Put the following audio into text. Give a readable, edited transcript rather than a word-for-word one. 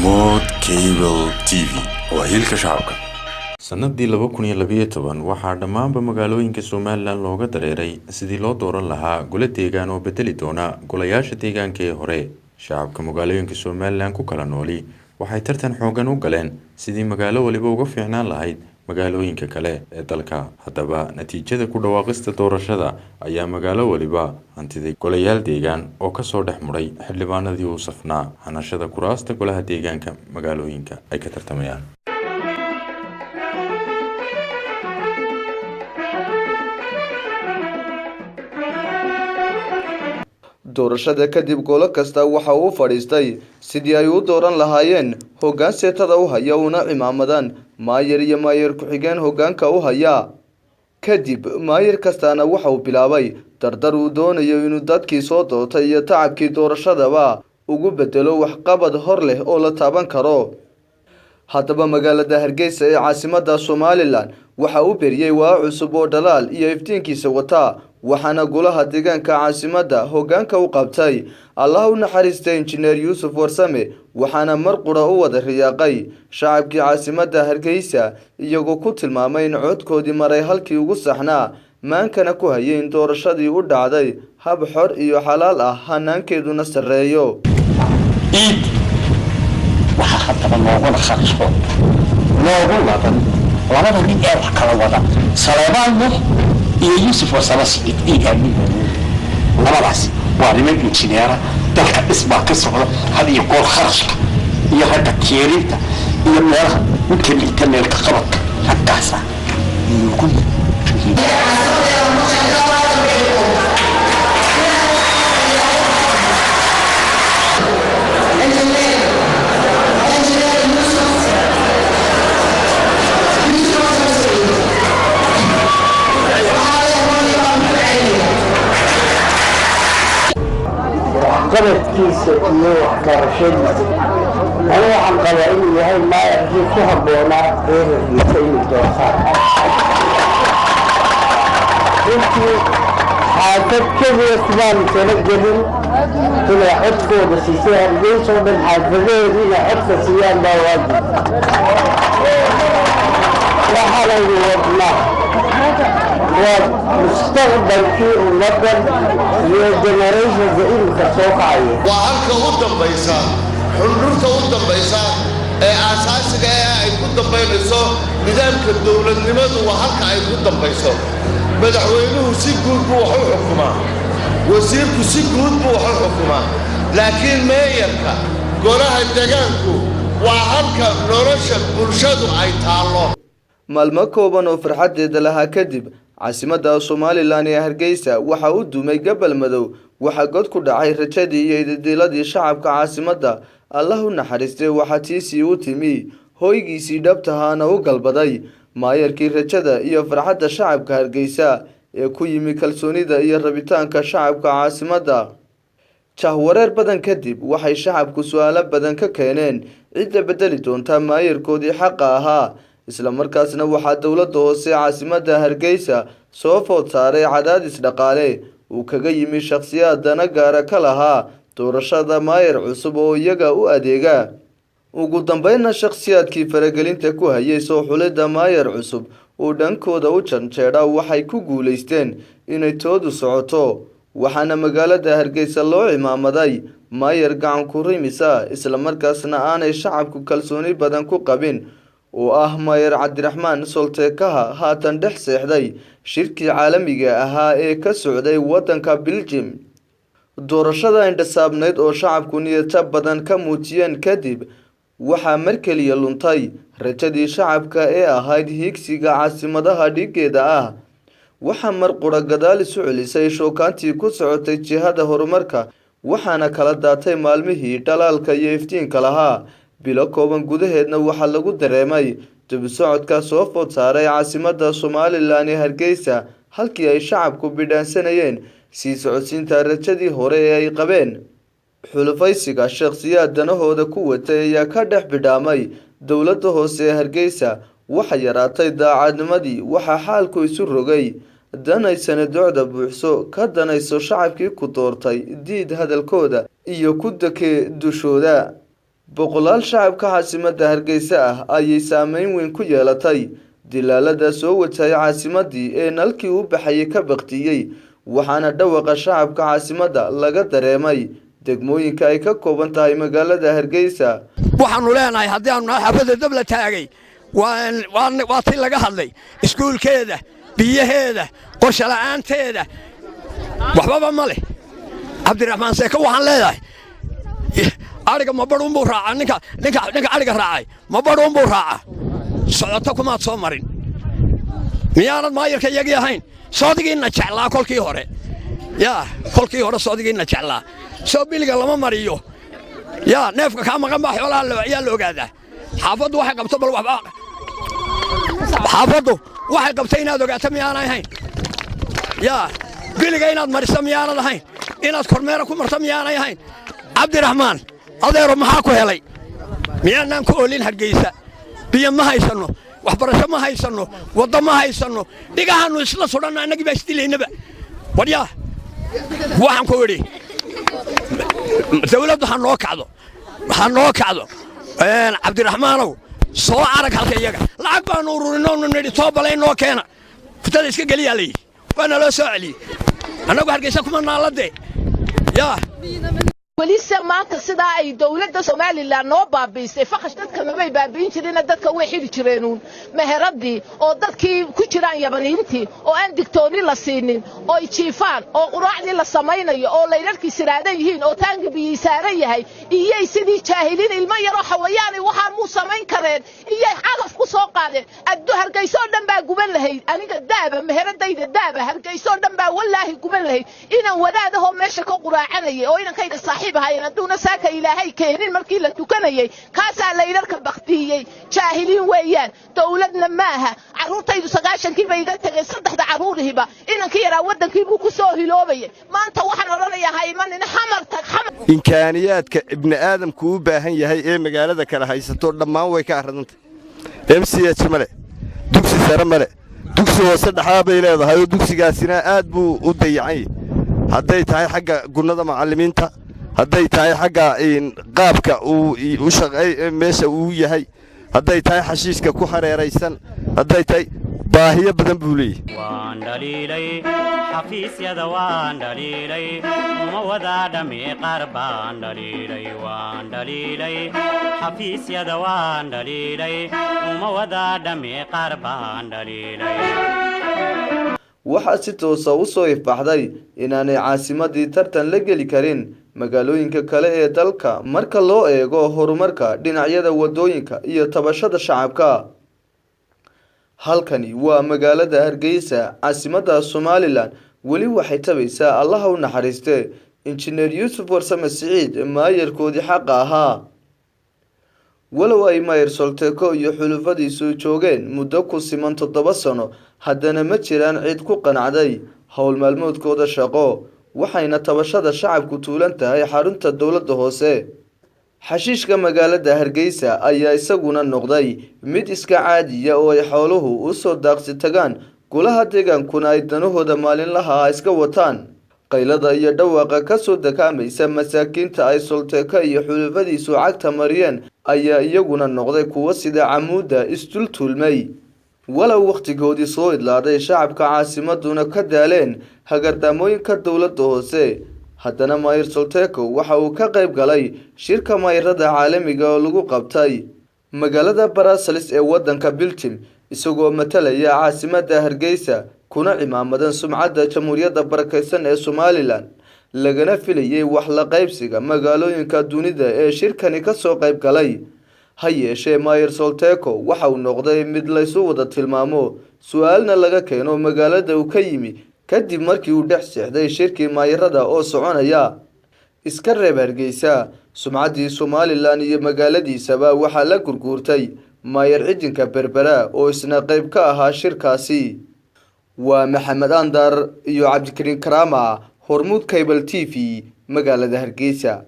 Hormuud Cable TV waa hilka shacabka. Sanadii 2012 waxaa dhammaanba magaalooyinka Somaliland looga dareeray sidii loo dooran lahaa gole deegaan oo bedeli doona golayaasha deegaanka ee hore. Shacabka magaalooyinka Somaliland ku kala nooli waxay tartan xoogan u galeen sidii magaalo waliba uga fiicnaan lahayd magaalooyinka kale ee dalka. Haddaba natiijada ku dhawaaqista doorashada ayaa magaalo waliba hantiday golayaal deegaan oo ka soo dhex muray xildhibaanadii u safnaa hanashada kuraasta golaha deegaanka magaalooyinka ay ka tartamayaan. doorashada kadib golo kasta waxa uu fadhiistay sidii ay u dooran lahaayeen hoggaan seetada u haya una cimaamadan maayir iyo maayir ku-xigeen hoggaanka u haya. kadib maayir kastaana waxa uu bilaabay dardar uu doonayo inuu dadkii soo doortay iyo tacabkii doorashadaba ugu bedelo waxqabad hor leh oo la taaban karo. haddaba magaalada Hargeysa ee caasimadda Somaliland waxa uu beriyay waa cusub oo dhalaal iyo iftiinkiisa wata, waxaana golaha deegaanka caasimadda hoggaanka u qabtay Allah u naxariistay injineer Yuusuf Warsame, waxaana mar qura u wada riyaaqay shacabkii caasimadda Hargeysa iyagoo ku tilmaamay in codkoodii maray halkii ugu saxnaa, maankana ku hayay in doorashadii u dhacday hab xor iyo xalaal ah, hanaankeeduna sarreeyo. haddaba nooguna kharashko noogu ladan labada nin ee wax kala wada Saleebaan Nuux iyo Yuusuf Warsame aamin labadaas waa niman injineera dalka dhismaa ka socda had iyo goor kharashka iyo hadda tiirinta iyo meelaha ninka dhigta meelka qabadka halkaasa ugu قبضكيسة iyo waxbarashadiisa ana waxaan qabaa inuu yahay maayarkii ku habboonaa reerkiisa inuu doortaan. intii xaafad keliya kumaan tala gelin inay codkooda siisay Hargeysa oo dhan xaafadeedu inay codka siiyaan baa waajib. waxaanaynu wadnaa mustaqbalkii ummaddan iyo generationka ilka soo kacayo. waa halka u dambaysa xundurta u dambaysa ee aasaasiga ay ku dambaynayso nidaamka dowladnimadu, waa halka ay ku dambayso. madaxweynuhu si guud buu wax u xukumaa, wasiirku si guud buu wax u xukumaa, laakiin meeyarka golaha deegaanku waa halka nolosha bulshadu ay taallo. maalmo kooban oo farxadeeda lahaa kadib caasimadda Somaliland ee Hargeysa waxa uu dumay gabal madow, waxa god ku dhacay rajadii iyo diiladii shacabka caasimadda. Allah u naxariistay waxa tiisii u timi hoygiisii dhabtahaana u galbaday maayarkii rajada iyo farxadda shacabka Hargeysa ee ku yimi kalsoonida iyo rabitaanka shacabka caasimadda. jahwareer badan kadib waxay shacabku su'aalo badan ka keeneen cidda bedeli doonta maayarkoodii xaqa ahaa, isla markaasna waxaa dowladda hoose caasimadda Hargeysa soo food saaray cadaadis dhaqaale uu kaga yimi shakhsiyaad dana gaara ka lahaa doorashada maayar cusub oo iyaga u adeega. ugu dambeynna shakhsiyaadkii faragelinta ku hayay soo xulidda maayar cusub uu dhankooda u janjeedha waxay ku guuleysteen inay toodu socoto, waxaana magaalada Hargeysa loo cimaamaday maayar gacan ku rimisa, isla markaasna aanay shacabku kalsooni badan ku qabin oo ah maayar Cabdiraxmaan Soltekaha haatan dhex seexday shirkii caalamiga ahaa ee ka socday waddanka Belgium. doorashada indhasaabneyd oo shacabku niyad badan ka muujiyeen kadib waxaa mar kaliya luntay rajadii shacabka ee ahayd higsiga caasimadaha dhigeeda ah. waxaa mar qura gadaal isu celisay shookaantii ku socotay jihada horumarka, waxaana kala daatay maalmihii dhalaalka iyo iftiinka lahaa. bilo kooban gudaheedna waxaa lagu dareemay dib u socodka soo food saaray caasimadda Somaliland ee Hargeysa, halkii ay shacabku bidhaansanayeen sii socodsiinta rajadii hore ee ay qabeen. xulufaysiga shakhsiyaad danahooda ku watay ayaa ka dhex bidhaamay dowladda hoose ee Hargeysa, waxa yaraatay daacadnimadii, waxa xaalku isu rogay danaysana docda buuxso ka danayso shacabkii ku doortay diid hadalkooda iyo ku dakee dushooda. boqolaal shacabka caasimadda Hargeysa ah ayay saameyn weyn ku yeelatay dilaalada soo wajahaya caasimadii ee nalkii u baxayay ka baqtiyay waxaana dhawaqa shacabka caasimadda laga dareemay degmooyinka ay ka kooban tahay magaalada Hargeysa waxaanu leenahay haddii aanu xafada dab la taagay waa tii laga hadlay iskuulkeeda biyaheeda qorshe la'aanteeda waxbaba ma leh cabdiraxmaan seeko waxaan leeyahay ariga ma badhuun buu raacaa ninka ariga raacay ma badhuun buu raacaa socoto kumaad soo marin miyaanad maayarka iyagii ahayn soodigiinna jeclaa kolkii hore soodigiinna jeclaa soo biliga lama mariyo neefka kaa maqan baa xoolaha ayaa la ogaadaa xaafaddu waxay qabto bal waxba xaafaddu waxay qabtay inaad ogaato miyaanay ahayn biliga inaad mariso miyaanad ahayn inaad kormeera ku marto miyaanay ahayn cabdiraxmaan adeero maxaa ku helay miyaanaan ku oolin Hargeysa biyo ma haysanno waxbarasho ma haysanno waddo ma haysanno dhigahaanu isla sudhanna annagii baa isdilaynaba waryaa waxaan ku idhi dawladdu ha noo kacdo cabdiraxmaanow soo arag halka iyaga lacag baanu ururinoo nidhi toobalay noo keena futada iska geliyaa layidhi waana loo soo celiyey annagu Hargeysa kuma naaladee وليس maanta sida ay dawladda Soomaaliland noo baabiisay faqash dadka ma bay baabiin jireen dadka way xiri jireenun meheradii oo dadkii ku jiraan yabaniintii oo aan digtooni la siinin oo ay jiifaan oo quraacdii la samaynayo oo leeyrarkii siraadan yihiin oo taangi biyi saaran yahay iyay sidii jaahiliin ilmo yar oo xawayaan waxa muu samayn kareen iyay xaqaf ku soo qaadeen addu Hargeysa oo dhan baa guban lahayd aniga daaba meheradayda daaba Hargeysa oo dhan baa wallaahi guban lahayd inaan wadaadaho meesha ka quraacanayay oo inaan kayda صاحبها يندون ساكا إلهي كينين مركي لتوكنيي كاسا ليرك بختيي جاهلين ويان دولتنا ماها عرورتي دو سقاشن كيبا يغتغي صدح دا عروري با إنان كيرا ودن كيبو كسوهي لوبي ما انت وحن رانيا هايمان إن حمرتك إمكانيات ابن آدم كوباهن يهي إيه مقالة كلا هايستور دمان ويكا أحردنت MCH مالي دوكسي سارة مالي دوكسي وصد حابي ليضا هايو دوكسي قاسنا آدبو وديعي هداي تاي حقا قلنا دا معلمين تا hadday tahay xagga qaabka uu shaqay meesha uu yahay hadday tahay xashiiska ku hareeraysan hadday tahay baahiyo badan buu leeyahay waan dhaliilay xafiisyada waan dhaliilay ma wada dhami qaar baan dhaliilay waan dhaliilay xafiisyada waan dhaliilay ma wada dhami qaar baan dhaliilay waxaa si toos ah u soo ifbaxday inaanay caasimadii tartan la geli karin magaalooyinka kale ee dalka marka loo eego horumarka dhinacyada wadooyinka iyo tabashada shacabka halkani waa magaalada Hargeysa caasimadda Soomaaliland wali waxay tabaysaa Allah u naxariiste injineer Yuusuf Warsame Siciid maayarkoodii xaq ahaa walow ay maayar Solteko iyo xulufadiisu joogeen muddo ku siman 7 sano haddana ma jiraan cid ku qanacday hawl maalmoodkooda shaqo waxayna tabashada shacabku tuulan tahay xarunta dawladda hoose xashiishka magaalada Hargeysa ayaa isaguna noqday mid iska caadiya oo ay xooluhu u soo daaqsi tagaan golaha deegaankuna ay danahooda maalinlaha iska wataan qaylada iyo dhawaaqa ka soo dakaamaysa masaakiinta ay Solteko iyo xulufadiisu cagta mariyeen ayaa iyaguna noqday kuwa sida camuuda istultulmay walow waqtigoodii soo idlaaday shacabka caasimaduna ka daaleen hagardaamooyinka dawladda hoose haddana maayar Solteko waxa uu ka qayb galay shirka maayarada caalamiga oo lagu qabtay magaalada Brussels ee wadanka Belgium isagoo matalaya caasimadda Hargeysa kuna cimaamadan sumcadda jamhuuriyadda barakeysan ee Soomaaliland lagana filayay wax la qaybsiga magaalooyinka dunida ee shirkani ka soo qayb galay hayeeshee maayar Solteko waxa uu noqday mid la isu wada tilmaamo su'aalna laga keeno magaalada uu ka yimi kadib markii uu dhex seexday shirkii maayarada oo soconaya iska reeb Hargeysa sumcaddii Soomaaliland iyo magaaladiisaba waxa la gurguurtay maayar cidinka Berbera oo isna qayb ka ahaa shirkaasi waa Maxamed Andar iyo Cabdikariin Karama Hormuud Cable TV magaalada Hargeysa